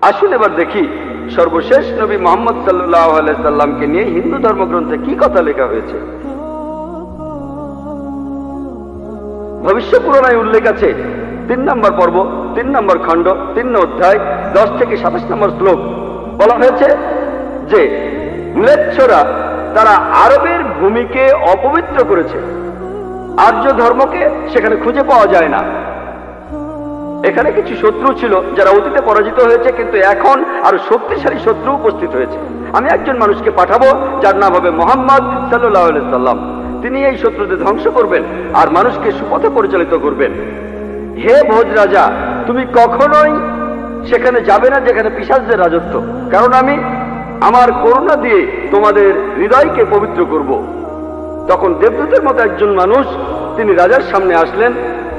আসুন এবার দেখি সর্বশেষ নবী মুহাম্মদ সাল্লাল্লাহু আলাইহি সাল্লামকে নিয়ে হিন্দু ধর্মগ্রন্থে কি কথা লেখা হয়েছে। ভবিষ্য পুরাণায় উল্লেখ আছে 3 নম্বর পর্ব, 3 নম্বর খণ্ড, 3 অধ্যায়, 10 থেকে 27 নম্বর শ্লোক। বলা হয়েছে যে ম্লেচ্ছরা তারা আরবের ভূমিকে অপবিত্র করেছে, আর্য ধর্মকে সেখানে খুঁজে পাওয়া যায় না। এখানে কিছু শত্রু ছিল যারা অতীতে পরাজিত হয়েছে, কিন্তু এখন আরো শক্তিশালী শত্রু উপস্থিত হয়েছে। আমি একজন মানুষকে পাঠাবো যার নাম হবে মুহাম্মদ সাল্লাল্লাহু আলাইহি সাল্লাম। তিনি এই শত্রুদের ধ্বংস করবেন আর মানুষকে সুপথে পরিচালিত করবেন। হে ভোজ রাজা, তুমি কখনোই সেখানে যাবে না যেখানে পিশাচদের রাজত্ব, কারণ আমি আমার করুণা দিয়ে তোমাদের হৃদয়কে পবিত্র করব। তখন দেবদূতের মতো একজন মানুষ তিনি রাজার সামনে আসলেন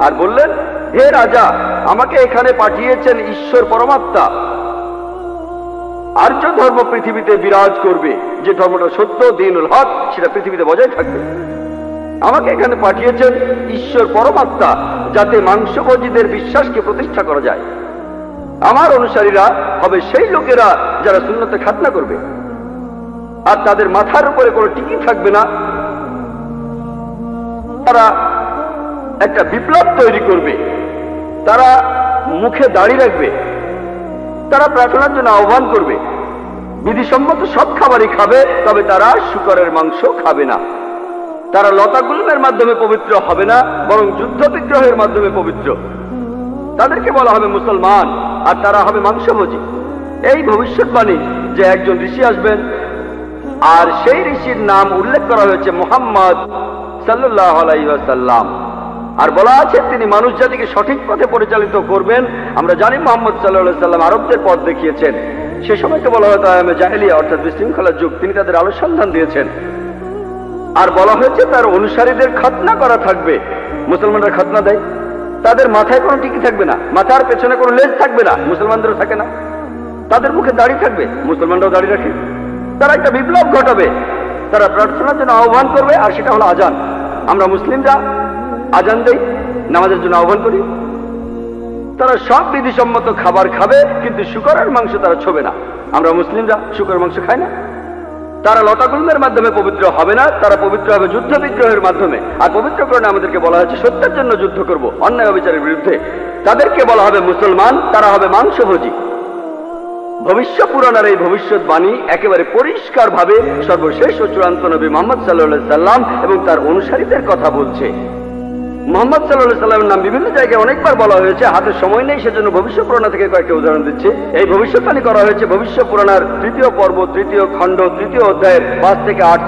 আর বললেন, হে রাজা, আমাকে এখানে পাঠিয়েছেন ঈশ্বর পরমাত্মা। আর্য ধর্ম পৃথিবীতে বিরাজ করবে, যে ধর্মটা সত্য, দ্বীনুল হক, সেটা পৃথিবীতে বজায় থাকবে। আমাকে এখানে পাঠিয়েছেন ঈশ্বর পরমাত্মা, যাতে মাংসভোজীদের বিশ্বাসকে প্রতিষ্ঠা করা যায়। আমার অনুসারীরা হবে সেই লোকেরা যারা সুন্নতে খাতনা করবে, আর তাদের মাথার উপরে কোনো টিকি থাকবে না। তারা একটা বিপ্লব তৈরি করবে, তারা মুখে দাড়ি রাখবে, তারা প্রার্থনার জন্য আহ্বান করবে, বিধিসম্মত সব খাবারই খাবে, তবে তারা শূকরের মাংস খাবে না। তারা লতাগুল্মের মাধ্যমে পবিত্র হবে না, বরং যুদ্ধ বিগ্রহের মাধ্যমে পবিত্র। তাদেরকে বলা হবে মুসলমান, আর তারা হবে মাংসভোজী। এই ভবিষ্যৎবাণী যে একজন ঋষি আসবেন, আর সেই ঋষির নাম উল্লেখ করা হয়েছে মুহাম্মদ সাল্লাল্লাহু আলাইহি ওয়াসাল্লাম। আর বলা আছে তিনি মানুষ জাতিকে সঠিক পথে পরিচালিত করবেন। আমরা জানি মুহাম্মদ সাল্লাল্লাহু আলাইহি ওয়াসাল্লাম আরবদের পথ দেখিয়েছেন। সে সময়কে বলা হতো আয়ামে জাহেলিয়া, অর্থাৎ বিশৃঙ্খলার যুগ। তিনি তাদের আলো সন্ধান দিয়েছেন। আর বলা হয়েছে তার অনুসারীদের খাতনা করা থাকবে। মুসলমানরা খাতনা দেয়, তাদের মাথায় কোনো টিকি থাকবে না, মাথার পেছনে কোনো লেজ থাকবে না, মুসলমানদেরও থাকে না। তাদের মুখে দাড়ি থাকবে, মুসলমানরাও দাড়ি রাখে। তারা একটা বিপ্লব ঘটাবে, তারা প্রার্থনার জন্য আহ্বান করবে, আর সেটা হলো আজান। আমরা মুসলিমরা আজান দেই, নামাজের জন্য আহ্বান করি। তারা সব বিধিসম্মত খাবার খাবে, কিন্তু শূকরের মাংস তারা ছোবে না। আমরা মুসলিমরা শূকরের মাংস খাই না। তারা লতাগুল্মের মাধ্যমে পবিত্র হবে না, তারা পবিত্র হবে যুদ্ধ বিগ্রহের মাধ্যমে। আর পবিত্রকরণে আমাদেরকে বলা হয়েছে সত্যের জন্য যুদ্ধ করব, অন্যায় অবিচারের বিরুদ্ধে। তাদেরকে বলা হবে মুসলমান, তারা হবে মাংসভোজী। ভবিষ্য পুরাণের এই ভবিষ্যৎবাণী একেবারে পরিষ্কার ভাবে সর্বশেষ ও চূড়ান্ত নবী মুহাম্মদ সাল্লাল্লাহু আলাইহি সাল্লাম এবং তার অনুসারীদের কথা বলছে। মুহাম্মদ সাল্লাল্লাহু আলাইহি সাল্লামের নাম বিভিন্ন জায়গায় অনেকবার বলা হয়েছে, হাতে সময় নেই, সেজন্য ভবিষ্য পুরাণ থেকে কয়েকটা উদাহরণ দিচ্ছে। এই ভবিষ্যৎবাণী করা হয়েছে ভবিষ্য পুরাণের 3য় পর্ব, 3য় খণ্ড, 3য় অধ্যায়ের 5 থেকে 8